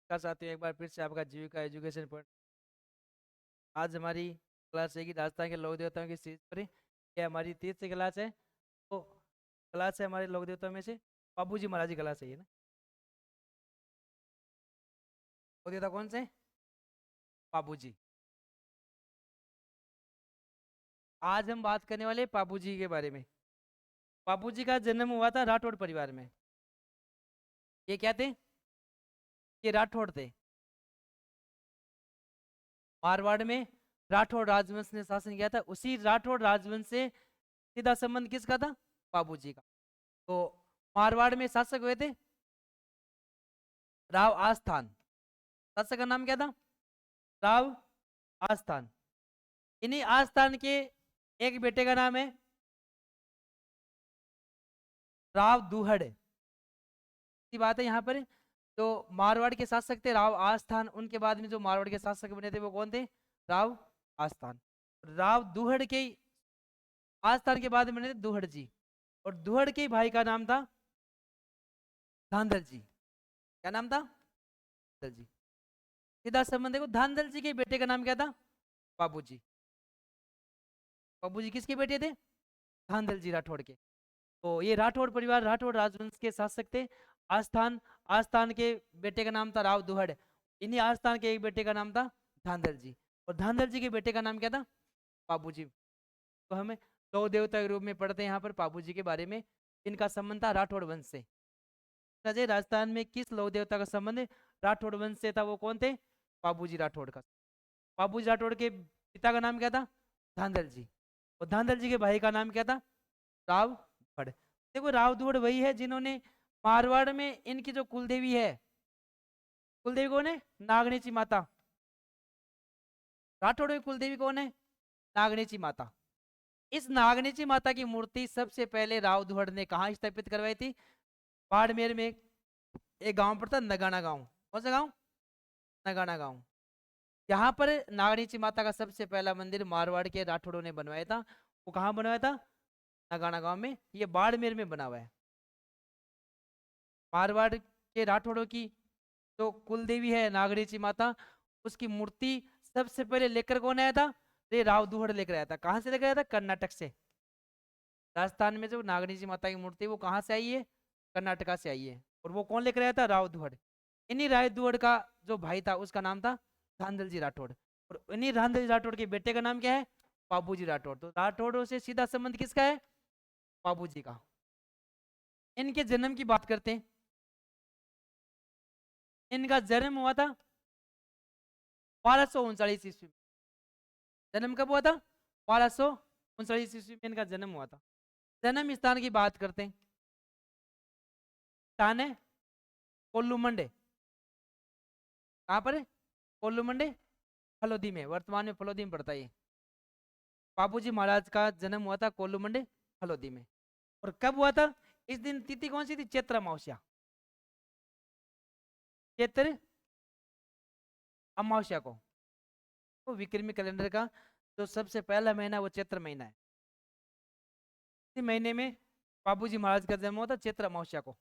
का साथियों, एक बार फिर से आपका जीविका एजुकेशन पॉइंट। आज हमारी क्लास रहेगी राजस्थान के लोक देवताओं की सीरीज पर। ये हमारी तीसरी क्लास है। तो क्लास है हमारे लोक देवताओं में से बाबूजी महाराज की क्लास है ये ना। लोक देवता कौन से? बाबूजी। आज हम बात करने वाले बाबूजी के बारे में। बाबूजी का जन्म हुआ था राठौड़ परिवार में। ये क्या थे? ये राठौड़ थे। मारवाड़ में राठौड़ राजवंश ने शासन किया था। उसी राठौड़ राजवंश से सीधा संबंध किसका था? बाबूजी का। तो मारवाड़ में शासक हुए थे राव आस्थान। शासक का नाम क्या था? राव आस्थान। इन्हीं आस्थान के एक बेटे का नाम है राव दुहड़। की बात है यहाँ पर। जो मारवाड़ के शासक थे राव आस्थान, उनके बाद में जो मारवाड़ के शासक बने थे वो कौन थे? राव आस्थान। राव दुहड़ के आस्थान के बाद में बने थे दुहड़ जी। और दुहड़ के भाई का नाम था धांधल जी। क्या नाम था? धांधल जी। सीधा संबंध देखो, धांधल जी के बेटे का नाम क्या था? बाबूजी। बाबूजी किसके बेटे थे? धांधल जी राठौड़ के। तो ये राठौड़ परिवार राठौड़ राजवंश के शासक थे। आस्थान आस्थान के बेटे का नाम था राव दुहड़। इन्हीं आस्थान के एक बेटे का नाम था धांधल जी। और धांधल जी के बेटे का नाम क्या था? बाबूजी। तो हमें दो देवता के रूप में पढ़ते हैं यहाँ पर बाबूजी के बारे में। इनका संबंध था राठौड़ वंश से। राजे राजस्थान में किस लौ देवता का संबंध राठौड़ वंश से था? वो कौन थे? बाबूजी राठौड़ का। बाबूजी राठौड़ के पिता का नाम क्या था? धांधल जी। और धांधल जी के भाई का नाम क्या था? राव दुहड़। देखो राव दुहड़ वही है जिन्होंने मारवाड़ में इनकी जो कुलदेवी है, कुलदेवी कौन है? नागनेची माता। राठौड़ की कुलदेवी कौन है? नागनेची माता। इस नागनेची माता की मूर्ति सबसे पहले राव दुहड़ ने कहा स्थापित करवाई थी? बाड़मेर में एक गांव पड़ता नगाना गांव। कौन सा गांव? नगाना गांव। यहाँ पर नागनेची माता का सबसे पहला मंदिर मारवाड़ के राठौड़ों ने बनवाया था। वो कहाँ बनवाया था? नगाना गांव में। ये बाड़मेर में बना हुआ है। मारवाड़ के राठौड़ों की जो कुल देवी है नागरेची माता, उसकी मूर्ति सबसे पहले लेकर कौन आया था? रे राव दुहड़ लेकर आया था। कहां से लेकर आया था? कर्नाटक से। राजस्थान में जो नागरेची माता की मूर्ति वो कहाँ से आई है? कर्नाटका से आई है। और वो कौन लेकर आया था? राव दुहड़। इन्हीं राय दुहड़ का जो भाई था उसका नाम था धांधल जी राठौड़। और इन्हीं धांधल जी राठौड़ के बेटे का नाम क्या है? बाबूजी राठौड़। तो राठौड़ों से सीधा संबंध किसका है? बाबूजी का। इनके जन्म की बात करते हैं। इनका जन्म हुआ था 1239 ईस्वी में। जन्म कब हुआ था? 1239 ईस्वी में इनका जन्म हुआ था। जन्म स्थान की बात करते हैं। स्थान है कोल्लू मंडे। कहाँ पर है? कोल्लू मंडे फलोदी में। वर्तमान में फलोदी में पड़ता है ये। बाबूजी महाराज का जन्म हुआ था कोल्लू मंडे फलोदी में। और कब हुआ था? इस दिन तिथि कौन सी थी? चैत्र अमावस्या। चैत्र अमावस्या को। तो विक्रमी कैलेंडर का जो सबसे पहला महीना वो चैत्र महीना है। इसी महीने में बाबूजी महाराज का जन्म हुआ था चैत्र अमावस्या को।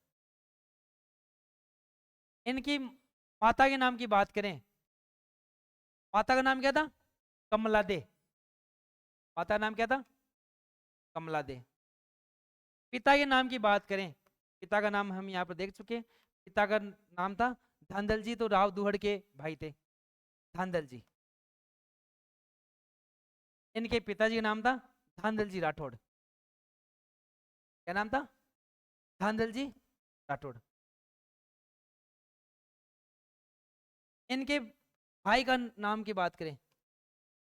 इनकी माता के नाम की बात करें। माता का नाम क्या था? कमला दे। माता का नाम क्या था? कमला दे। पिता के नाम की बात करें। पिता का नाम हम यहाँ पर देख चुके हैं। पिता का नाम था धांधल जी। तो राव दुहड़ के भाई थे धांधल जी। इनके पिताजी का नाम था धांधल जी राठौड़। क्या नाम था? धांधल जी राठौड़। इनके भाई का नाम की बात करें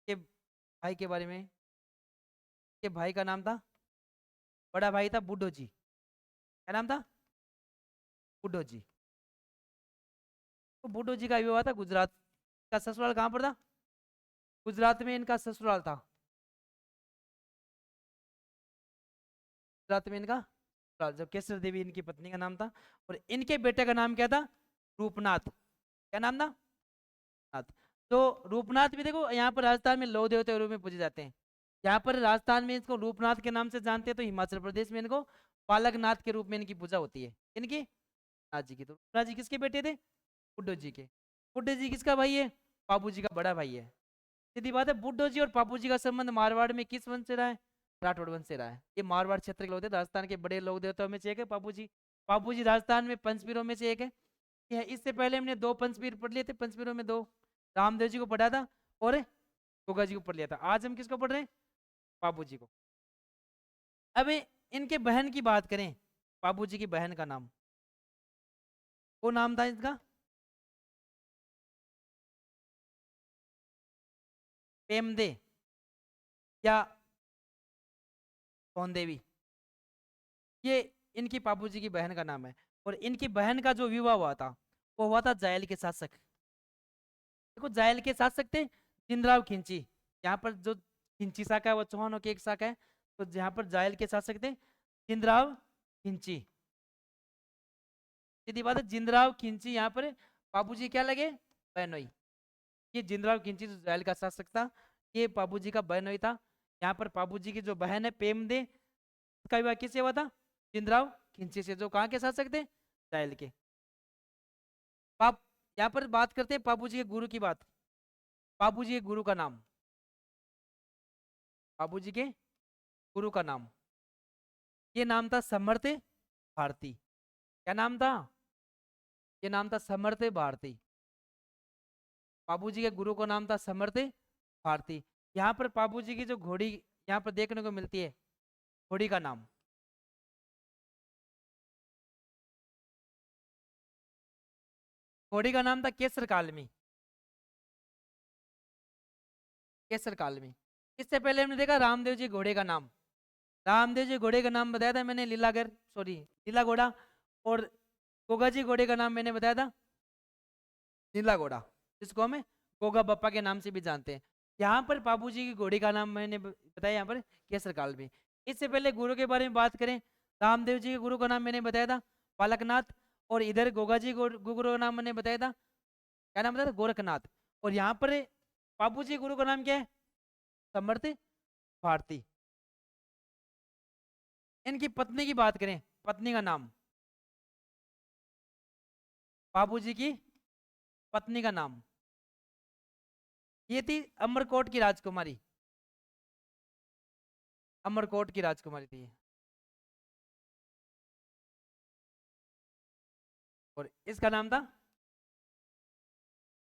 के भाई के बारे में। के भाई का नाम था, बड़ा भाई था बुड्ढो जी। क्या नाम था? बुड्ढो जी। तो बुड्ढो जी का विवाह था गुजरात। का ससुराल कहाँ पर था? गुजरात में इनका ससुराल था। गुजरात में इनका ससुराल, जब केसर देवी इनकी पत्नी का नाम था। और इनके बेटे का नाम क्या था? रूपनाथ। क्या नाम था? नाथ। तो रूपनाथ भी देखो यहाँ पर राजस्थान में लौ देवता के रूप में पूजे जाते हैं। यहाँ पर राजस्थान में इसको रूपनाथ के नाम से जानते हैं, तो हिमाचल प्रदेश में इनको बालकनाथ के रूप में इनकी पूजा होती है। इनकी नाथ जी की। तो रूपनाथ जी किसके बेटे थे? बुड्ढो जी के। बुड्ढे जी किसका भाई है? बाबू जी का बड़ा भाई है। सीधी बात है, बुड्ढो जी और बापू जी का संबंध मारवाड़ में किस वंश से रहा है? राठौड़ वंश से रहा है। ये मारवाड़ क्षेत्र के लोग थे, राजस्थान के बड़े लोग देवताओं में से एक है बापू जी। बापू जी राजस्थान में पंचपीरों में से एक है। इससे पहले हमने 2 पंचपीर पढ़ लिए थे, पंचपीरों में 2 रामदेव जी को पढ़ा था और गोगा जी को पढ़ लिया था। आज हम किसको पढ़ रहे हैं? बाबू जी को। अब इनके बहन की बात करें, बाबू जी की बहन का नाम, वो नाम था इसका पेमदे या कौन देवी। ये इनकी बाबू जी की बहन का नाम है। और इनकी बहन का जो विवाह हुआ था वो हुआ था जायल के शासक, देखो जायल के शासक थे जिंदराव खिंची। यहाँ पर जो खिंची शाखा है वो चौहानों की एक शाखा है। तो यहाँ पर जायल के शासक थे जिंदराव खिंची। सीधी बात है, जिंदराव खिंची यहाँ पर बाबूजी क्या लगे? बहनोई। ये जिंदराव खिंची जो जायल का शासक था, ये बाबूजी का बहनोई था। यहाँ पर बाबूजी की जो बहन है पेमदे, उसका विवाह किससे हुआ था? जिंदराव खिंची से, जो कहाँ के शासक थे? जायल के। पाप यहाँ पर बात करते हैं बाबूजी के गुरु की बात। बाबूजी के गुरु का नाम, बाबूजी के गुरु का नाम, ये नाम था समर्थ भारती। क्या नाम था? ये नाम था समर्थ भारती। बाबूजी के गुरु का नाम था समर्थ भारती। यहाँ पर बाबूजी की जो घोड़ी यहाँ पर देखने को मिलती है, घोड़ी का नाम, घोड़ी का नाम था केसर कालमी। केसर कालमी। इससे पहले हमने देखा रामदेव जी घोड़े का नाम, रामदेव जी घोड़े का नाम बताया था मैंने, लीलागर, सॉरी लीला घोड़ा। और गोगा जी घोड़े का नाम मैंने बताया था नीला घोड़ा, जिसको हमें गोगा बप्पा के नाम से भी जानते हैं। यहाँ पर बाबूजी की घोड़ी का नाम मैंने बताया यहाँ पर केसर कालमी। इससे पहले गुरु के बारे में बात करें, रामदेव जी के गुरु का नाम मैंने बताया था बालकनाथ। और इधर गोगा जी गुरु का नाम मैंने बताया था, क्या नाम बताया था? गोरखनाथ। और यहाँ पर बाबूजी गुरु का नाम क्या है? समर्थ भारती। इनकी पत्नी की बात करें, पत्नी का नाम, बाबूजी की पत्नी का नाम, ये थी अमरकोट की राजकुमारी। अमरकोट की राजकुमारी थी। और इसका नाम था,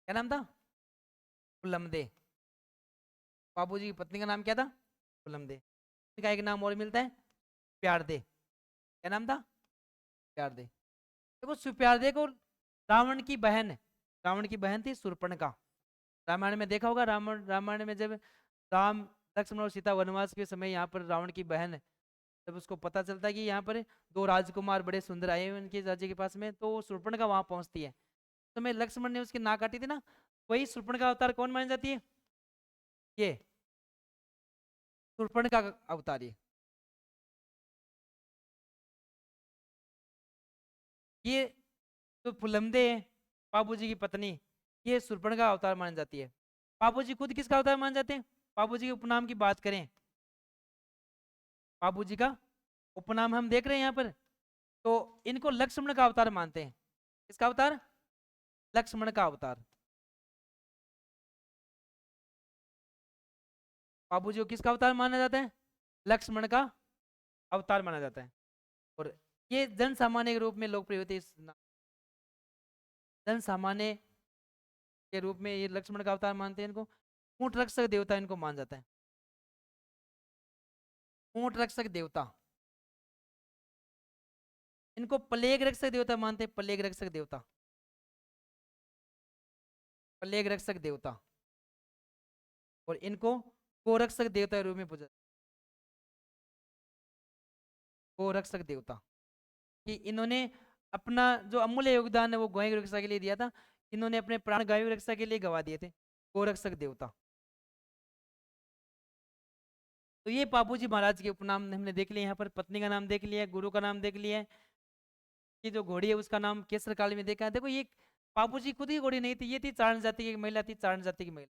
क्या नाम था? फुलमदे। बाबूजी की पत्नी का नाम क्या था? फुलमदे। इनका एक नाम और मिलता है, प्यारदे। क्या नाम था? प्यारदे। देखो सुप्यारदे को रावण की बहन, रावण की बहन थी शूर्पणखा। रामायण में देखा होगा, रामायण में जब राम लक्ष्मण और सीता वनवास के समय यहाँ पर रावण की बहन, जब उसको पता चलता है कि यहाँ पर 2 राजकुमार बड़े सुंदर आए हुए उनके राज्य के पास में, तो शूर्पणखा वहां पहुंचती है। तो मैं लक्ष्मण ने उसकी नाक काटी थी ना, वही शूर्पणखा अवतार कौन मानी जाती है? ये शूर्पणखा का अवतार। ये तो फुलमदे है बाबूजी की पत्नी, ये शूर्पणखा अवतार मानी जाती है। बाबूजी खुद किसका अवतार माने जाते हैं? बाबूजी के उपनाम की बात करें, बाबूजी का उपनाम हम देख रहे हैं यहाँ पर, तो इनको लक्ष्मण का अवतार मानते हैं। किसका अवतार? लक्ष्मण का अवतार। बाबूजी को किसका अवतार माना जाता है? लक्ष्मण का अवतार माना जाता है। और ये जन सामान्य के रूप में लोकप्रिय होते जन सामान्य के रूप में ये लक्ष्मण का अवतार मानते हैं इनको। ऊंट रक्षक देवता इनको मान जाता है, ऊंट रक्षक देवता। इनको प्लेग रक्षक देवता मानते हैं, प्लेग रक्षक देवता, प्लेग रक्षक देवता। और इनको गोरक्षक देवता के रूप में पूजा, गोरक्षक देवता, कि इन्होंने अपना जो अमूल्य योगदान है वो गाय की रक्षा के लिए दिया था। इन्होंने अपने प्राण गाय की रक्षा के लिए गवा दिए थे, गोरक्षक देवता। तो ये बाबूजी महाराज के उपनाम हमने देख लिए, यहाँ पर पत्नी का नाम देख लिया, गुरु का नाम देख लिया है, कि जो घोड़ी है उसका नाम केसर काल में देखा है। देखो ये बाबूजी खुद ही घोड़ी नहीं थी, ये थी चारण जाति की महिला, थी चारण जाति की महिला,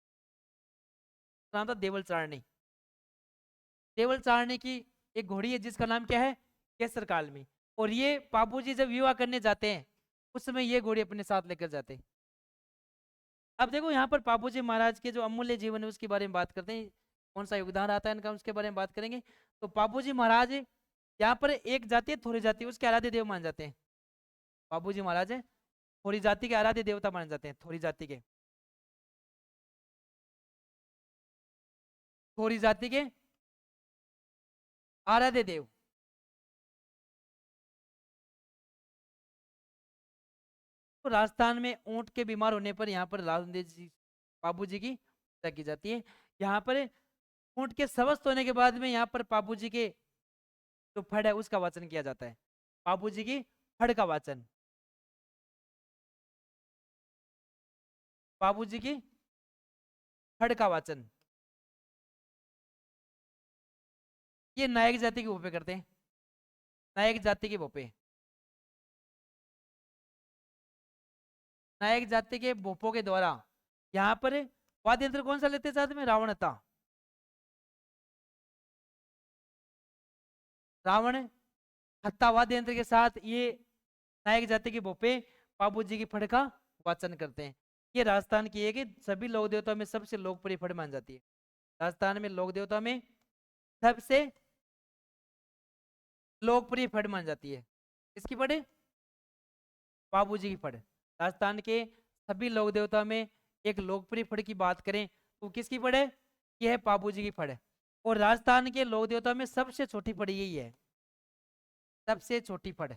नाम था देवल चारणी। देवल चारणी की एक घोड़ी है जिसका नाम क्या है? केसर कालमी। और ये बाबूजी जब विवाह करने जाते हैं उस समय ये घोड़ी अपने साथ लेकर जाते हैं। अब देखो यहाँ पर बापूजी महाराज के जो अमूल्य जीवन है उसके बारे में बात करते हैं, कौन सा योगदान आता है इनका उसके बारे में बात करेंगे। तो बापूजी महाराज यहाँ पर एक जाति है थोड़ी जाति, उसके आराध्य देव माने जाते हैं। बापूजी महाराज है थोड़ी जाति के आराध्य देवता माने जाते हैं, थोड़ी जाति के, थोड़ी जाति के आराध्य देव। तो राजस्थान में ऊंट के बीमार होने पर यहाँ पर रामदेव जी बाबू जी की पूजा की जाती है। यहाँ पर ऊंट के स्वस्थ होने के बाद में यहाँ पर बाबू जी के जो फड़ है उसका वाचन किया जाता है, बाबू जी की फड़ का वाचन, बाबू जी की फड़ का वाचन। ये नायक जाति के भोपे करते हैं, नायक जाति के भोपे, नायक जाति के भोपों के द्वारा यहाँ पर वाद्य यंत्र कौन सा लेते हैं साथ में, रावणता, रावण हत्ता वाद्य यंत्र के साथ ये नायक जाति के भोपे बाबू जी की फड़ का वाचन करते हैं। ये राजस्थान की है कि सभी लोक देवताओं में सबसे लोकप्रिय फड़ मान जाती है। राजस्थान में लोक देवताओं में सबसे लोकप्रिय फड़ मान जाती है। किसकी फड़? बाबू जी की फड़। राजस्थान के सभी लोक देवताओं में एक लोकप्रिय फड़ की बात करें तो किसकी फड़ है? यह है बाबू जी की फड़। और राजस्थान के लोक देवताओं में सबसे छोटी फड़ यही है, सबसे छोटी फड़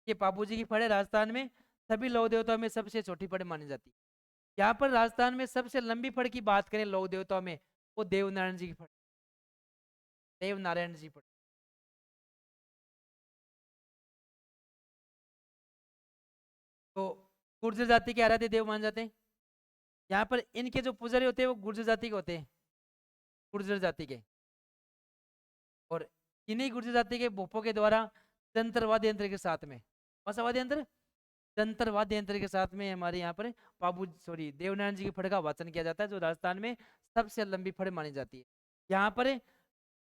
ये बाबू जी की फड़ है। राजस्थान में सभी लोक देवताओं में सबसे छोटी फड़ मानी जाती है। यहाँ पर राजस्थान में सबसे लंबी फड़ की बात करें लोक देवताओं में, वो देवनारायण जी की फड़, देवनारायण जी फड़। तो गुर्जर जाति के आराध्य देव माने जाते हैं। यहाँ पर इनके जो पुजारी होते हैं वो गुर्जर जाति के होते हैं, गुर्जर जाति के। और इन्हीं गुर्जर जाति के भोपों के द्वारा जंतर वाद्य यंत्र के साथ में, कौन सा वाद्य यंत्र? जंतर वाद्य यंत्र के साथ में हमारे यहाँ पर देवनारायण जी की फड़ का वाचन किया जाता है, जो राजस्थान में सबसे लंबी फड़ मानी जाती है। यहाँ पर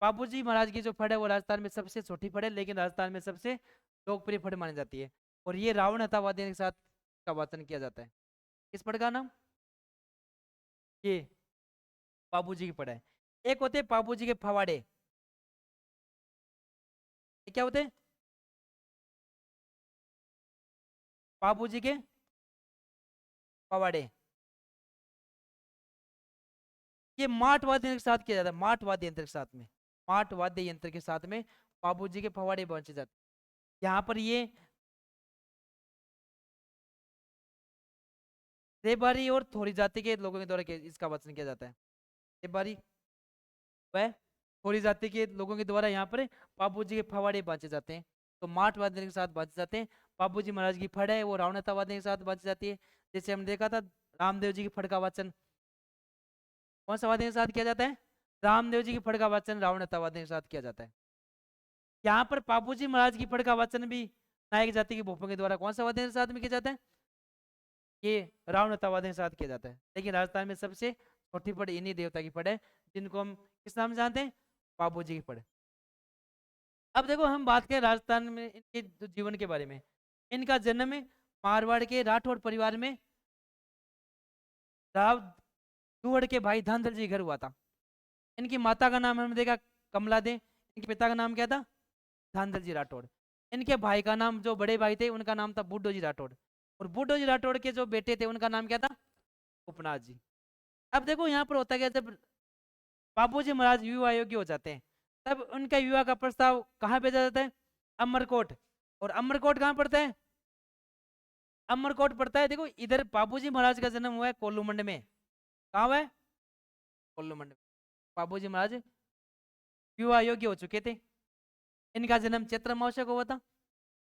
बाबू जी महाराज की जो फड़ है वो राजस्थान में सबसे छोटी फड़ है, लेकिन राजस्थान में सबसे लोकप्रिय फड़ मानी जाती है। और ये रावण हथा वाद्य के साथ का वाचन किया जाता है। किस फड़ का नाम? ये बाबू जी की फड़ है। एक होते हैं बाबू जी के फवाड़े, ये क्या होते हैं? बाबू जी के फवाड़े। ये माठ वाद्य यंत्र के साथ किया जाता है, माठ वाद्य यंत्र के साथ में, माठ वाद्य यंत्र के साथ में बाबू जी के फवाड़े पहुंचे जाते हैं। यहाँ पर ये रेबारी और थोड़ी जाति के लोगों के द्वारा इसका वाचन किया जाता है। रेबारी वह थोड़ी जाति के लोगों के द्वारा यहाँ पर बाबू जी के फवाड़े बांचे जाते हैं। तो माठ वाद्य के साथ बांचे जाते हैं। बाबू जी महाराज की फड़ है वो रावणता वाद्य के साथ बांची जाती है। जैसे हमने देखा था रामदेव जी की फड़ का वाचन कौन सा वाद्य के साथ किया जाता है? रामदेव जी की फड़ का वाचन रावणता वाद्य के साथ किया जाता है। यहाँ पर बाबू जी महाराज की फड़ का वाचन भी नायक जाति के भोपों के द्वारा कौन सा वाद्य के साथ में किया जाता है? ये रावणता वाद्य के साथ किया जाता है। लेकिन राजस्थान में सबसे छोटी फड़ इन्हीं देवता की फड़ है, जिनको हम किस नाम से जानते हैं? बाबू जी की फड़। अब देखो हम बात करें राजस्थान में इनके जीवन के बारे में। इनका जन्म मारवाड़ के राठौड़ परिवार में राव दुहड़ के भाई धांधल जी घर हुआ था। इनकी माता का नाम हमने देखा कमला दे, इनके पिता का नाम क्या था? धांधल जी राठौड़। इनके भाई का नाम, जो बड़े भाई थे उनका नाम था बूढ़ो जी राठौड़। और बूढ़ो जी राठौड़ के जो बेटे थे उनका नाम क्या था? उपनाथ जी। अब देखो यहाँ पर होता क्या, जब बाबूजी महाराज विवाह योग्य हो जाते हैं तब उनका विवाह का प्रस्ताव कहाँ भेजा जाता है? अमरकोट। और अमरकोट कहाँ पड़ता है? अमरकोट पड़ता है, देखो इधर बाबूजी महाराज का जन्म हुआ है कोल्लूमंड में। कहाँ हुआ है? कोल्लूमंड में। बाबूजी महाराज विवाह योग्य हो चुके थे, इनका जन्म चैत्र अमावस्या को हुआ था।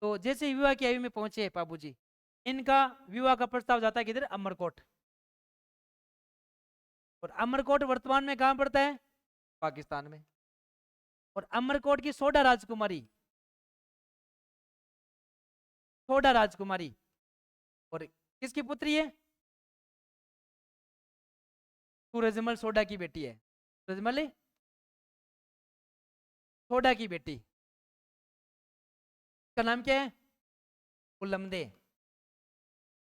तो जैसे विवाह की आयु में पहुंचे बाबूजी, इनका विवाह का प्रस्ताव जाता है किधर? अमरकोट। और अमरकोट वर्तमान में कहाँ पड़ता है? पाकिस्तान में। और अमरकोट की सोडा राजकुमारी, सोडा राजकुमारी और किसकी पुत्री है? सूरजमल सोडा की बेटी है। सूरजमल सोडा की बेटी का नाम क्या है? उलमदे।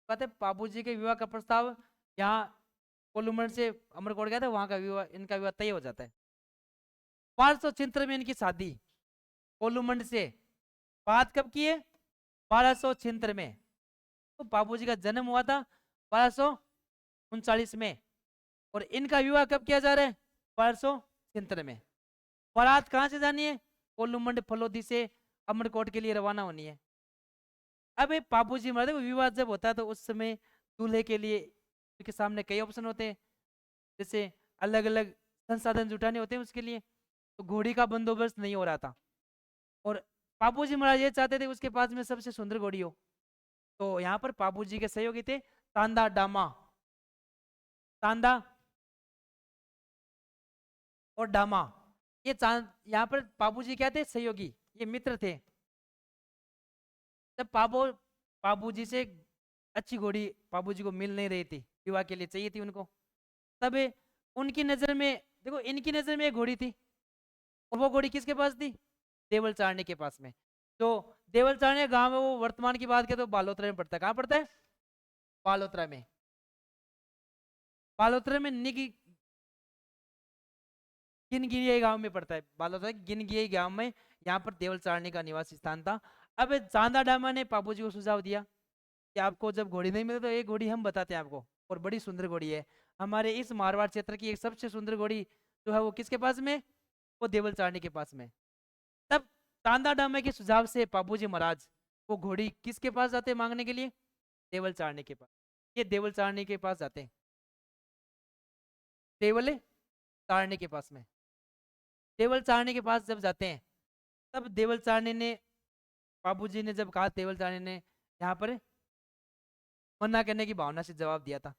बात है, बाबूजी के विवाह का प्रस्ताव यहाँ कोल्लूमंड से अमरकोट गया था, वहां का विवाह, इनका विवाह तय हो जाता है। 1276 में इनकी शादी कोल्लूमंड से। बात कब की है? 1276 में। तो बाबूजी का जन्म हुआ था 1239 में, और इनका विवाह कब किया जा रहा है? 1276 में। बारात कहाँ से जानी है? कोल्लूमंड फलोदी से अमरकोट के लिए रवाना होनी है। अब ये बाबूजी महाराज को विवाह जब होता है तो उस समय दूल्हे के लिए उनके सामने कई ऑप्शन होते हैं, जैसे अलग अलग संसाधन जुटाने होते हैं उसके लिए। तो घोड़ी का बंदोबस्त नहीं हो रहा था, और बाबूजी महाराज ये चाहते थे उसके पास में सबसे सुंदर घोड़ी हो। तो यहाँ पर बाबूजी के सहयोगी थे तांदा डामा, तांदा और डामा। ये यहाँ पर बाबूजी क्या थे? सहयोगी, ये मित्र थे। जब बाबूजी से अच्छी घोड़ी बाबूजी को मिल नहीं रही थी, विवाह के लिए चाहिए थी उनको, तब उनकी नजर में, देखो इनकी नजर में एक घोड़ी थी, और वो घोड़ी किसके पास थी? देवल चारने के पास में। तो देवल चारने गांव है वो, वर्तमान की बात करें तो बालोतरा में पड़ता है। कहाँ पड़ता है? बालोतरा में। बालोतरा में गिनगिये गांव में पड़ता है। बालोतरा गिनगिये गांव में, यहाँ पर देवल चारने का निवास स्थान था। अब चांदा डामा ने बाबूजी को सुझाव दिया कि आपको जब घोड़ी नहीं मिले तो एक घोड़ी हम बताते हैं आपको, और बड़ी सुंदर घोड़ी है हमारे इस मारवाड़ क्षेत्र की, एक सबसे सुंदर घोड़ी जो है वो किसके पास में? वो देवल चारनी के पास में। तब तांदा डामे के सुझाव से बाबूजी महाराज वो घोड़ी किसके पास जाते हैं मांगने के लिए? देवल चारनी के पास। ये देवल चारनी के पास जाते हैं, देवल चारनी के पास में। देवल चारनी के पास जब जाते हैं, तब देवल चारनी ने, बाबूजी ने जब कहा, देवल चारनी ने यहाँ पर मना करने की भावना से जवाब दिया था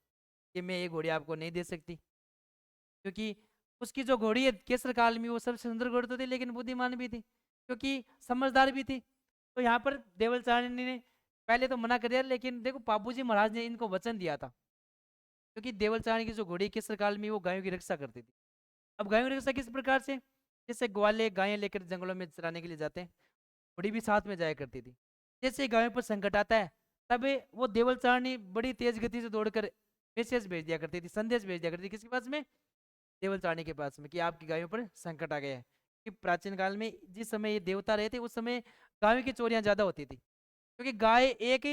कि मैं ये घोड़ी आपको नहीं दे सकती, क्योंकि उसकी जो घोड़ी है केसर काल में, वो सबसे सुंदर घोड़ी तो थी, लेकिन बुद्धिमान भी थी, क्योंकि समझदार भी थी। तो यहाँ पर देवल चारणी ने पहले तो मना कर दिया, लेकिन देखो बाबूजी महाराज ने इनको वचन दिया था, क्योंकि देवल चारणी की जो घोड़ी केसर काल में वो गायों की रक्षा करती थी। अब गायों की रक्षा किस प्रकार से? जैसे ग्वाले गायें लेकर जंगलों में चराने के लिए जाते हैं, घोड़ी भी साथ में जाया करती थी। जैसे गायों पर संकट आता है, तब वो देवल चारणी बड़ी तेज गति से दौड़कर मैसेज भेज दिया करती थी, संदेश भेज दिया करती थी। किसके पास में? देवल चारणी के पास में, कि आपकी गायों पर संकट आ गया है। कि प्राचीन काल में जिस समय ये देवता रहे थे, उस समय गायों की चोरियां ज्यादा होती थी, क्योंकि गाय एक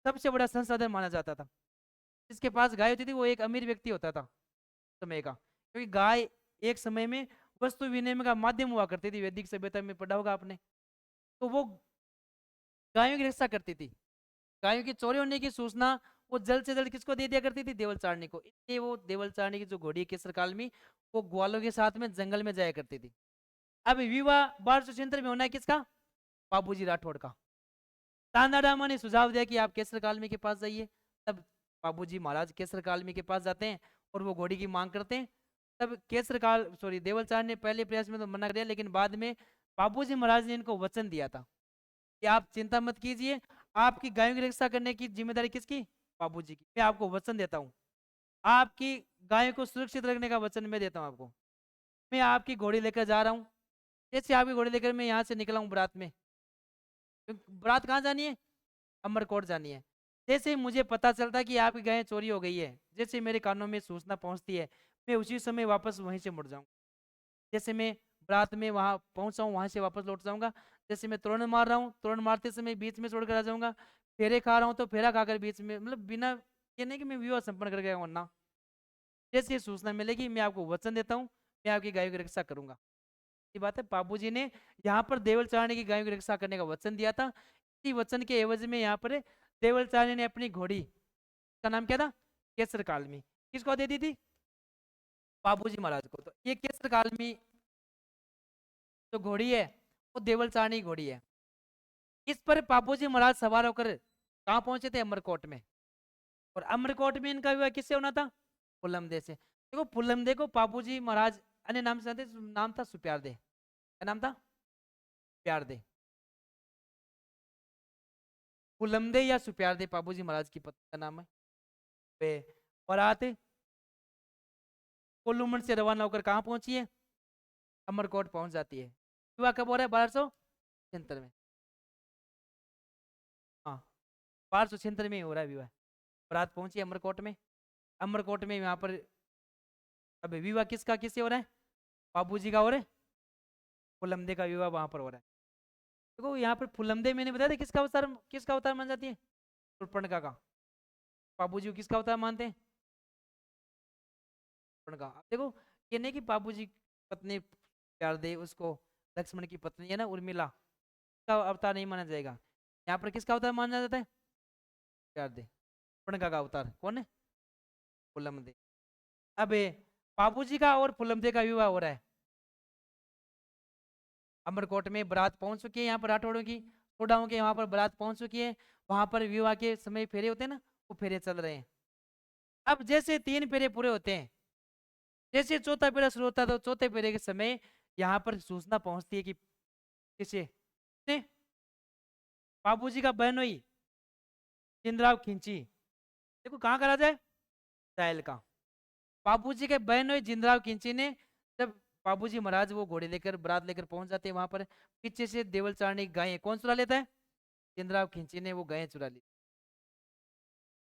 सबसे बड़ा संसाधन माना जाता था। जिसके पास गाय होती थी वो एक अमीर व्यक्ति होता था समय का, क्योंकि गाय एक समय में वस्तु विनिमय का माध्यम हुआ करती थी। वैदिक सभ्यता में पढ़ा होगा आपने। तो वो गायों की रक्षा करती थी। गायों की चोरी होने की सूचना वो जल्द से जल्द किसको दे दिया करती थी? देवल चारणी को। इसलिए वो देवल चारणी की जो घोड़ी है केसर काल में, वो ग्वालों के साथ में जंगल में जाया करती थी। अब विवाह 1276 में होना है किसका? बाबूजी राठौड़ का। तांदा डामा ने सुझाव दिया कि आप केसर कालमी के पास जाइए। तब बाबूजी महाराज केसर कालमी के पास जाते हैं और वो घोड़ी की मांग करते हैं। तब देवल चार ने पहले प्रयास में तो मना कर दिया, लेकिन बाद में बाबूजी महाराज ने इनको वचन दिया था कि आप चिंता मत कीजिए, आपकी गायों की रक्षा करने की जिम्मेदारी किसकी? बाबूजी की। मैं आपको वचन देता हूँ, आपकी गायों को सुरक्षित रखने का वचन मैं देता हूँ आपको। मैं आपकी घोड़ी लेकर जा रहा हूँ। जैसे आपकी घोड़ी लेकर मैं यहाँ से निकला हूँ बारात में, बारात कहाँ जानी है? अमरकोट जानी है। जैसे ही मुझे पता चलता है कि आपकी गाय चोरी हो गई है, जैसे मेरे कानों में सूचना पहुंचती है, मैं उसी समय वापस वहीं से मुड़ जाऊँ। जैसे मैं बारात में वहाँ पहुंचा हूँ, वहाँ से वापस लौट जाऊंगा। जैसे मैं तोरण मार रहा हूँ, तोरण मारते समय बीच में छोड़कर आ जाऊंगा। फेरे खा रहा हूँ तो फेरा खाकर बीच में, मतलब बिना ये नहीं कि मैं विवाह संपन्न कर गया हूँ ना। जैसे ये सूचना मिलेगी मैं आपको वचन देता हूँ, मैं आपकी गायों की रक्षा करूंगा। ये बात है, बाबूजी ने यहाँ पर देवल चारणी की गायों की रक्षा करने का वचन दिया था। इसी वचन के एवज में यहाँ पर देवल चारणी ने अपनी घोड़ी का नाम क्या था? केसर कालमी। किसको दे दी थी? बाबूजी महाराज को। तो ये केसर कालमी जो घोड़ी है वो देवल चारणी की घोड़ी है। इस पर बाबूजी महाराज सवार होकर कहाँ पहुंचे थे? अमरकोट में। और अमरकोट में इनका विवाह किससे होना था? पुलमदे से। देखो पुलमदे को बाबूजी महाराज अन्य नाम से जानते, नाम था सुप्यारदे। क्या नाम था? प्यारदे। पुलमदे या सुप्यारदे बाबूजी महाराज की पत्नी का नाम है। वे बारात कोल्लूमंड से रवाना होकर कहाँ पहुंची है? अमरकोट पहुंच जाती है। विवाह कब हो रहा है? 1276 में। हाँ, 1276 में हो रहा है विवाह। बारात पहुंची अमरकोट में। अमरकोट में यहाँ पर अब विवाह किसका किससे हो रहा है? बाबूजी का हो रहा है, फुलमदे का विवाह वहां पर हो रहा है। देखो यहाँ पर फुलमदे मैंने बताया था किसका अवतार मान जाती है? शूर्पणखा का। बाबूजी को किसका अवतार मानते हैं? शूर्पणखा। अब देखो ये नहीं कि बाबूजी पत्नी प्यार दे उसको, लक्ष्मण की पत्नी है ना उर्मिला, का अवतार नहीं माना जाएगा। यहाँ पर किसका अवतार माना जाता है? प्यार दे, शूर्पणखा का अवतार कौन है? फुलमदे। अब बाबूजी का और फुलमदे का विवाह हो रहा है अमरकोट में। बारात पहुंच चुकी है यहाँ पर राठौड़ों की, थोड़ाओं के वहां पर बारात पहुंच चुकी है। वहां पर विवाह के समय फेरे होते हैं ना, वो फेरे चल रहे हैं। अब जैसे 3 फेरे पूरे होते हैं, जैसे चौथा फेरा शुरू होता है, तो चौथे फेरे के समय यहाँ पर सूचना पहुंचती है कि किसे? बाबूजी का बहनोई जिंदराव खिंची। देखो कहाँ का राजा है? जायल का। बाबूजी के बहनोई जिंदराव खिंची ने, जब बाबूजी महाराज वो घोड़े लेकर बारात लेकर पहुंच जाते हैं वहां पर, पीछे से देवल चारणी गायें कौन चुरा लेता है? जिंदराव खिंची ने वो गायें चुरा ली।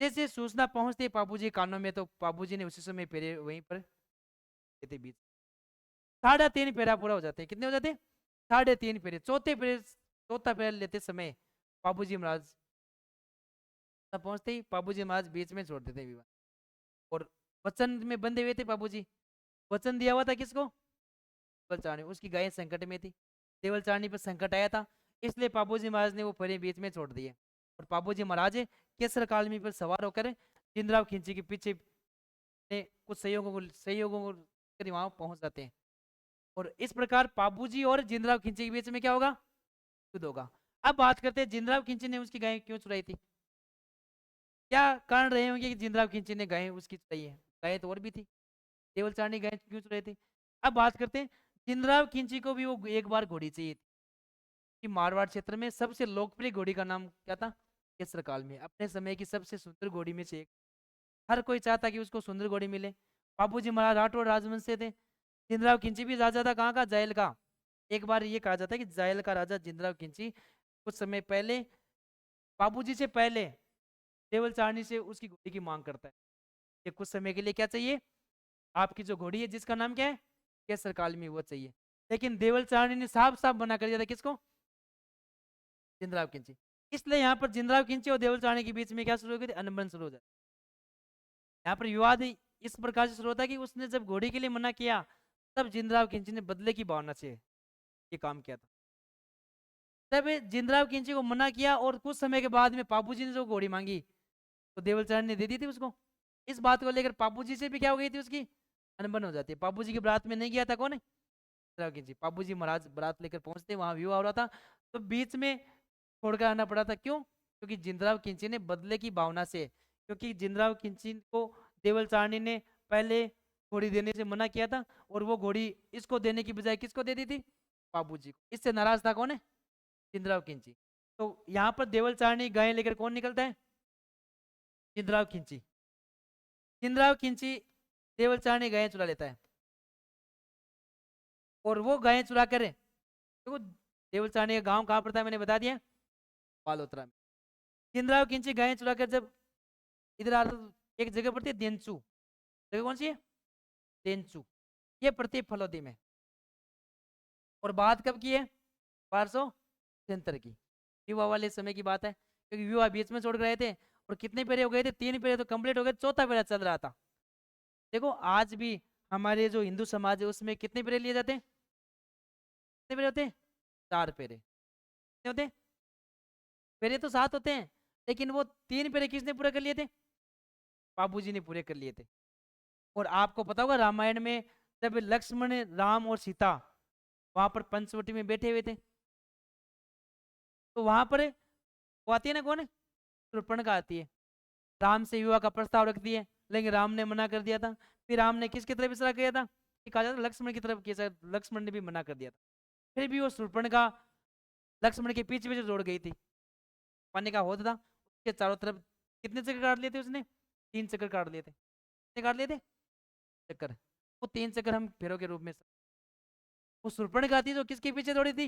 जैसे सूचना पहुंचती है बाबूजी कानों में, तो बाबूजी ने उसी समय फेरे वहीं पर देते बीच। 3.5 फेरा पूरा हो जाते हैं। कितने हो जाते हैं? 3.5 फेरे। चौथा फेरा लेते समय बाबूजी महाराज तब पहुंचते ही बाबूजी महाराज बीच में छोड़ देते विवाह। और वचन में बंधे हुए थे बाबूजी। वचन दिया हुआ था किसको? देवल चारणी। उसकी गायें संकट में थी, देवल चारणी पर संकट आया था, इसलिए बाबूजी महाराज ने वो फेरे बीच में छोड़ दिए। और बाबूजी महाराज केसर कालमी पर सवार होकर जिंदराव खिंची के पीछे कुछ सहयोगों को लेकर वहां पहुंच जाते हैं। और इस प्रकार बाबूजी और जिंदराव खिंची के बीच में क्या होगा? युद्ध होगा। अब बात करते हैं जिंदराव खिंची ने उसकी गायें क्यों चुराई थी? क्या कारण रहे होंगे कि जिंदराव खिंची ने गायें उसकी चुराई है? गायें तो और भी थी, देवल चारणी गायें क्यों चुराई थी? अब बात करते हैं, जिंदराव खिंची को भी वो एक बार घोड़ी चाहिए थी कि मारवाड़ क्षेत्र में सबसे लोकप्रिय घोड़ी का नाम क्या था? केसर काल में। अपने समय की सबसे सुंदर घोड़ी में से एक। हर कोई चाहता कि उसको सुंदर घोड़ी मिले। बाबूजी महाराज राठौड़ राजवंश से थे। जिंदराव खिंची भी राजा था, कहाँ का? जायल का। एक बार ये कहा जाता है कि जायल का राजा जिंदराव खिंची कुछ समय पहले बाबूजी से पहले देवल चारणी से उसकी घोड़ी की मांग करता है कि कुछ समय के लिए क्या चाहिए? आपकी जो घोड़ी है जिसका नाम क्या है? केसर कालमी, वो चाहिए। लेकिन देवल चारणी ने साफ साफ मना कर दिया था। किसको? जिंदराव खिंची। इसलिए यहाँ पर जिंदराव खिंची और देवल चारणी के बीच में क्या शुरू हो गई थी? अनबन शुरू हो जाती। यहाँ पर विवाद इस प्रकार से शुरू होता है कि उसने जब घोड़ी के लिए मना किया, तब जिंदराव खिंची ने बदले की भावना से ये काम किया था। तब जिंदराव खिंची को मना किया और कुछ समय के बाद में बाबूजी ने जो घोड़ी मांगी, तो देवल चारणी ने दे दी थी उसको। इस बात को लेकर बाबूजी से भी क्या हो गई थी उसकी? अनबन हो जाती है। बाबूजी की बारात में नहीं गया था कौन है? जिंदराव खिंची। बाबूजी महाराज बारात लेकर पहुंचते, वहां विवाह हो रहा था, तो बीच में छोड़कर आना पड़ा था। क्यों? क्योंकि जिंदराव खिंची ने बदले की भावना से, क्योंकि जिंदराव खिंची को देवल चारणी ने पहले घोड़ी देने से मना किया था, और वो घोड़ी इसको देने की बजाय किसको दे दी थी? बाबूजी को। इससे नाराज था कौन है? जिंदराव खिंची। तो यहाँ पर देवल चारणी गाय लेकर कौन निकलता है? जिंदराव खिंची। जिंदराव खिंची देवल चारणी गायें चुरा लेता है, और वो गायें चुरा कर देखो देवल चारणी का गांव कहाँ पड़ता है मैंने बता दिया, बालोतरा में। जिंदराव खिंची गायें चुरा कर जब इधर आता, तो एक जगह पड़ती है देंचू। जगह कौन सी है? देंचू। ये पड़ती है फलोदी में। और बात कब की है? 1273 की, विवाह वाले समय की बात है, क्योंकि विवाह बीच में छोड़ रहे थे। और कितने पेरे हो गए थे? 3 पेरे तो कंप्लीट हो गए, चौथा पेरा चल रहा था। देखो आज भी हमारे जो हिंदू समाज है उसमें कितने पेरे लिए जाते हैं? कितने पेरे होते हैं? 4 पेरे। कितने होते हैं? पेरे तो 7 होते हैं, लेकिन वो 3 पेरे किसने पूरे कर लिए थे? बाबूजी ने पूरे कर लिए थे। और आपको पता होगा रामायण में जब लक्ष्मण, राम और सीता वहां पर पंचवटी में बैठे हुए थे, तो वहां पर वो आती है ना कौन है? शूर्पणखा आती है। राम से विवाह का प्रस्ताव रख दिए, लेकिन राम ने मना कर दिया था। फिर राम ने किसकी तरफ इशारा किया था? कि कहा जाता लक्ष्मण की तरफ किया, लक्ष्मण ने भी मना कर दिया था। फिर भी वो शूर्पणखा लक्ष्मण के पीछे पीछे दौड़ गई थी। पानी का होता था उसके चारों तरफ कितने चक्कर काट लिए थे उसने? 3 चक्कर काट लिए थे। कितने काट लिए थे? चक्कर। वो 3 चक्कर हम फेरों के रूप में, वो शूर्पणखा थी जो किसके पीछे दौड़ी थी?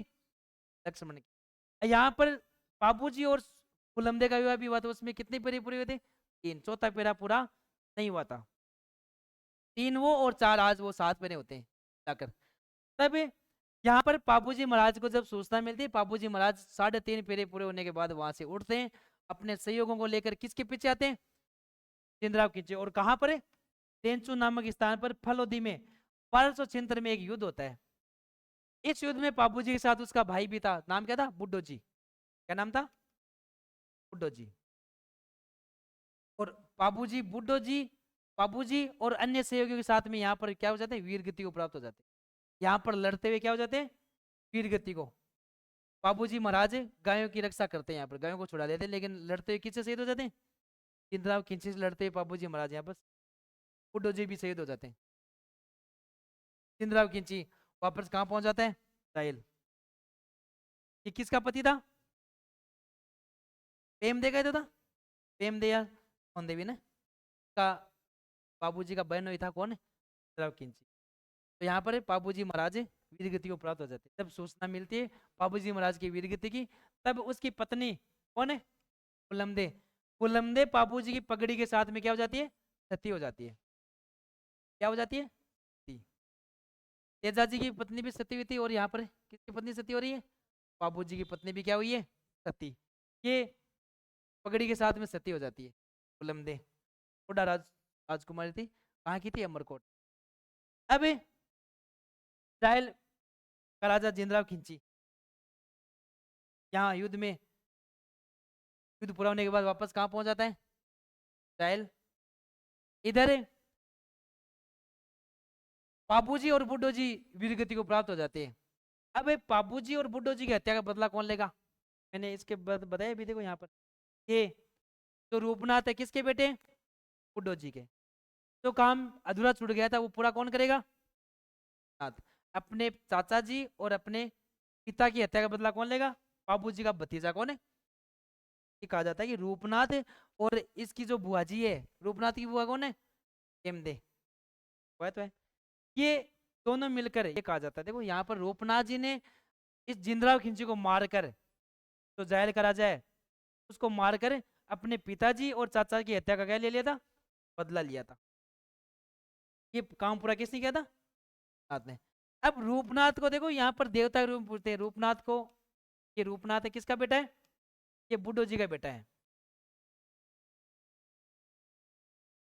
लक्ष्मण की। यहाँ पर बाबूजी और फुलमदे का विवाह भी हुआ था, उसमें कितने पेरे पूरे हुए थे? 3, चौथा फेरा पूरा नहीं हुआ था। 3 वो और 4 आज वो 7 फेरे होते हैं जाकर। तब यहाँ पर बाबूजी महाराज को जब सूचना मिलती है, बाबूजी महाराज 3.5 फेरे पूरे होने के बाद वहां से उठते हैं, अपने सहयोगों को लेकर किसके पीछे आते हैं, जिंदराव खींचे। और कहाँ पर है, तेंचू नामक स्थान पर फलोदी में 1276 में एक युद्ध होता है। इस युद्ध में बाबूजी के साथ उसका भाई भी था, नाम क्या था, बुड्ढो जी। क्या नाम था, बुड्ढो जी। और बाबूजी, बुड्ढो जी, बाबूजी और अन्य सहयोगियों के साथ में यहाँ पर क्या हो जाते हैं, वीर गति को प्राप्त हो जाते हैं। यहाँ पर लड़ते हुए क्या हो जाते हैं, वीर गति को। बाबूजी महाराज गायों की रक्षा करते हैं, यहाँ पर गायों को छुड़ा देते हैं, लेकिन लड़ते हुए किससे शहीद हो जाते हैं, जिंदराव खिंची से लड़ते हुए बाबूजी महाराज यहाँ पर, बुड्ढो जी भी शहीद हो जाते हैं। जिंदराव खिंची वापस कहाँ पहुंच जाता है, साहिल। ये किसका पति था, पेमदे का था, पेमदे या कौन देवी ने का बाबूजी का बहन हुई था, कौन है, जिंदराव खिंची। तो यहाँ पर बाबूजी महाराज वीरगति को प्राप्त हो जाते हैं। जब सूचना मिलती है बाबूजी महाराज की वीरगति की, तब उसकी पत्नी कौन है, कुलमदे, कुलमदे बाबूजी की पगड़ी के साथ में क्या हो जाती है, सती हो जाती है। क्या हो जाती है, सती। तेजाजी की पत्नी भी सती हुई थी, और यहाँ पर किसकी पत्नी सती हो रही है, बाबूजी की पत्नी भी क्या हुई है, सती। ये पगड़ी के साथ में सती हो जाती है। कुलमदे कोडा राजकुमारी थी, कहाँ की थी, अमरकोट। अब इस्राइल का राजा जिंदराव खिंची यहाँ युद्ध में, युद्ध पूरा होने के बाद वापस कहाँ पहुंच जाता है, इस्राइल। इधर बाबूजी और बुड्ढो जी वीरगति को प्राप्त हो जाते हैं। अब बाबूजी और बुड्ढो जी की हत्या का बदला कौन लेगा, मैंने इसके बाद बताया भी, देखो यहाँ पर ये तो रूपनाथ है, किसके बेटे, बुड्ढो जी के। जो काम अधूरा छूट गया था वो पूरा कौन करेगा, नाथ। अपने चाचा जी और अपने पिता की हत्या का बदला कौन लेगा, बाबूजी का भतीजा कौन है, ये कहा जाता है कि रूपनाथ। और इसकी जो बुआ जी है, रूपनाथ की बुआ कौन है, हेमदे, तो है। ये दोनों मिलकर ये कहा जाता है, देखो यहाँ पर रूपनाथ जी ने इस जिंदराव खिंची को मारकर, तो जायल का राजा है उसको मारकर अपने पिताजी और चाचा की हत्या का क्या ले लिया था, बदला लिया था। ये काम पूरा किसने किया था, नाथ ने। अब रूपनाथ को देखो यहाँ पर देवता के रूप में पूछते हैं, रूपनाथ को, ये रूपनाथ है किसका बेटा है, ये बुड्ढो जी का बेटा है।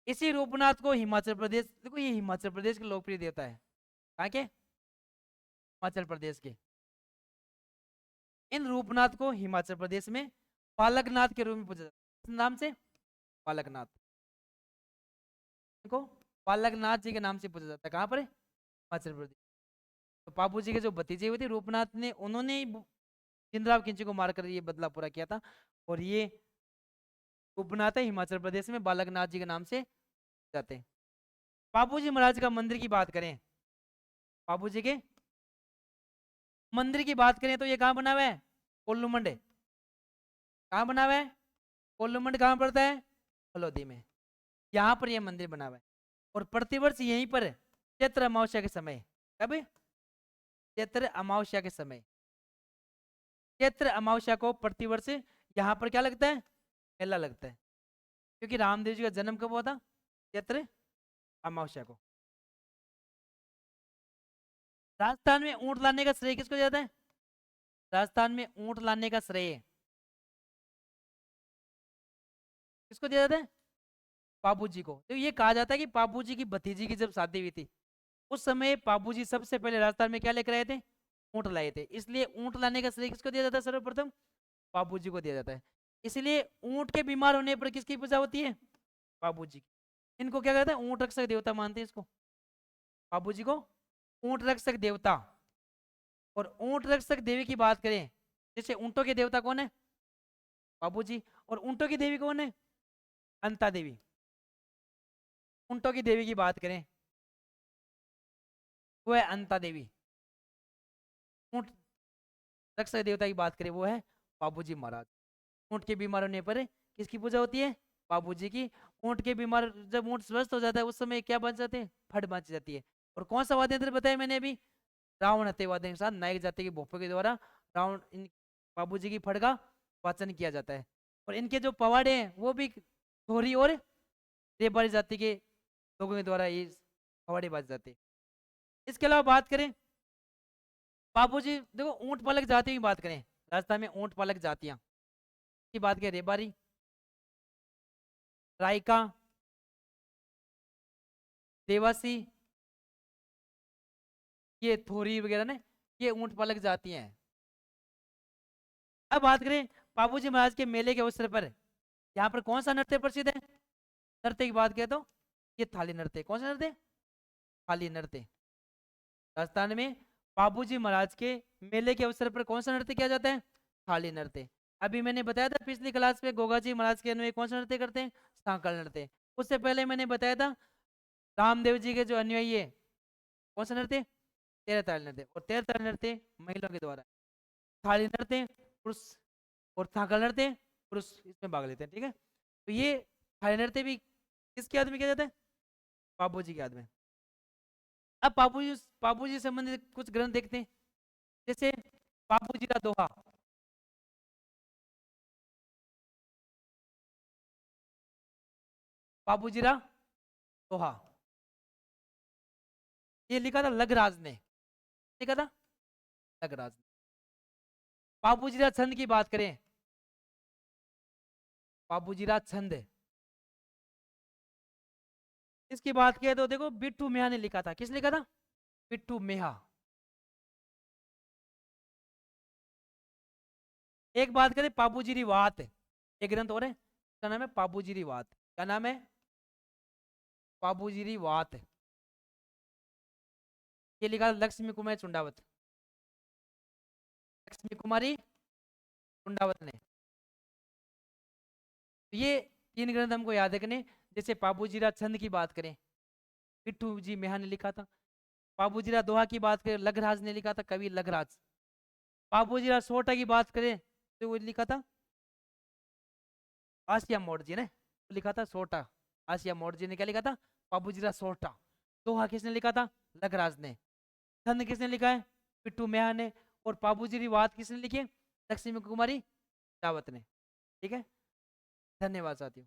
इसी रूपनाथ को हिमाचल प्रदेश, देखो ये हिमाचल प्रदेश के लोकप्रिय देवता है, कहाँ के, हिमाचल प्रदेश के। इन रूपनाथ को हिमाचल प्रदेश में बालकनाथ के रूप में पूजा जाता है, नाम से, बालकनाथ। इनको बालकनाथ जी के नाम से पूजा जाता है, कहाँ पर है, हिमाचल प्रदेश। तो बाबू जी के जो भतीजे हुए थे रूपनाथ ने, उन्होंने ही जिंदराव खिंची को मारकर ये बदला पूरा किया था। और ये रूपनाथ है हिमाचल प्रदेश में, बालकनाथ जी के नाम से जाते हैं। बाबूजी महाराज का मंदिर की बात करें, बाबूजी के मंदिर की बात करें तो ये कहाँ बना हुआ है, कोल्लूमंड। कहाँ बना हुआ है, कोल्लूमंड कहाँ पड़ता है, फलोदी में। यहाँ पर यह मंदिर बना हुआ है। और प्रतिवर्ष यहीं पर चैत्र अमावस्या के समय, कब, चैत्र अमावस्या के समय, चैत्र अमावस्या को प्रतिवर्ष यहाँ पर क्या लगता है, मेला लगता है। क्योंकि रामदेव जी का जन्म कब हुआ था, चैत्र अमावस्या को। राजस्थान में ऊंट लाने का श्रेय किसको जाता है, राजस्थान में ऊंट लाने का श्रेय किसको दिया जाता है, बाबूजी को। तो ये कहा जाता है कि बाबूजी की भतीजी की जब शादी हुई थी, उस समय बाबूजी सबसे पहले राजस्थान में क्या लेकर आए थे, ऊंट लाए थे। इसलिए ऊंट लाने का श्रेय किसको दिया जाता है, सर्वप्रथम बाबूजी को दिया जाता है। इसलिए ऊंट के बीमार होने पर किसकी पूजा होती है, बाबूजी की। इनको क्या कहते हैं, ऊंट रक्षक देवता मानते हैं इसको, बाबूजी को ऊंट रक्षक देवता। और ऊंट रक्षक देवी की बात करें, जैसे ऊंटों के देवता कौन है, बाबूजी। और ऊंटों की देवी कौन है, अंता देवी। ऊंटों की देवी की बात करें वो है अंता देवी। ऊंट रक्षक देवता की बात करें वो है बाबूजी महाराज। ऊंट के बीमार होने पर किसकी पूजा होती है, बाबूजी की। ऊंट के बीमार, जब ऊंट स्वस्थ हो जाता है उस समय क्या बन जाते हैं, फट बच जाती है। और कौन सा वाद्य यंत्र बताया मैंने अभी, रावण हत्या वाद्य के साथ नायक जाति के भोपे के द्वारा रावण इन बाबूजी की फट का वाचन किया जाता है। और इनके जो पवाड़े हैं वो भी थोरी और रेबारी जाति के लोगों के द्वारा ये पौवाड़े बाजे जाते हैं। इसके अलावा बात करें बाबूजी, देखो ऊंट पालक जातियों की बात करें, राजस्थान में ऊंट पालक जातियां की बात करें, रेबारी, रायका, देवासी, ये थोरी वगैरह ने, ये ऊंट पालक जातियां हैं। अब बात करें बाबूजी महाराज के मेले के अवसर पर यहाँ पर कौन सा नृत्य प्रसिद्ध है? नृत्य की बात करें तो ये थाली नृत्य। कौन सा नृत्य? थाली नृत्य। राजस्थान में बाबूजी महाराज के मेले के अवसर पर कौन सा नृत्य किया जाता है? थाली नृत्य। अभी मैंने बताया था पिछली क्लास में गोगा जी महाराज के अनुयायी कौन सा नृत्य करते हैं? सांकल नृत्य। उससे पहले मैंने बताया था रामदेव जी के जो अनुयायी है कौन सा नृत्य? तेरह ताल नृत्य। और तेरह ताल नृत्य महिलाओं के द्वारा। थाली नृत्य पुरुष, और सांकल नृत्य पुरुष इसमें भाग लेते हैं। ठीक है, तो ये थाली नृत्य भी किसके याद में किया जाता है? बाबूजी के याद में। अब बाबूजी से संबंधित कुछ ग्रंथ देखते हैं, जैसे बाबूजी का दोहा। बाबूजी का दोहा ये लिखा था लखराज ने, लिखा था लखराज ने। बाबूजी का छंद की बात करें, बाबूजी का छंद इसकी बात करें तो देखो बिट्टू मेहा ने लिखा था। किसने लिखा था? बिट्टू मेहा। एक बात करें बाबूजी की वात, एक ग्रंथ और है, उसका नाम है बाबूजी की वात। क्या नाम है? बाबूजी की वात। ये लिखा लक्ष्मी कुमारी चुंडावत, लक्ष्मी कुमारी चुंडावत ने। तो ये तीन ग्रंथ हमको याद रखने। जैसे बाबूजी का छंद की बात करें, बिट्टू जी मेहा ने लिखा था। बाबूजी का दोहा की बात करें, लखराज ने लिखा था, कवि लखराज। बाबूजी का सोटा की बात करें तो वो लिखा था आसिया मोड़ जी ने, तो लिखा था सोटा। आसिया मोड़ जी ने क्या लिखा था? बाबूजी का सोटा। दोहा किसने लिखा था? लखराज ने। छंद किसने लिखा है? पिट्टू मेहा ने। और बाबूजी की बात किसने लिखी है? लक्ष्मी कुमारी दावत ने। ठीक है, धन्यवाद साथियों।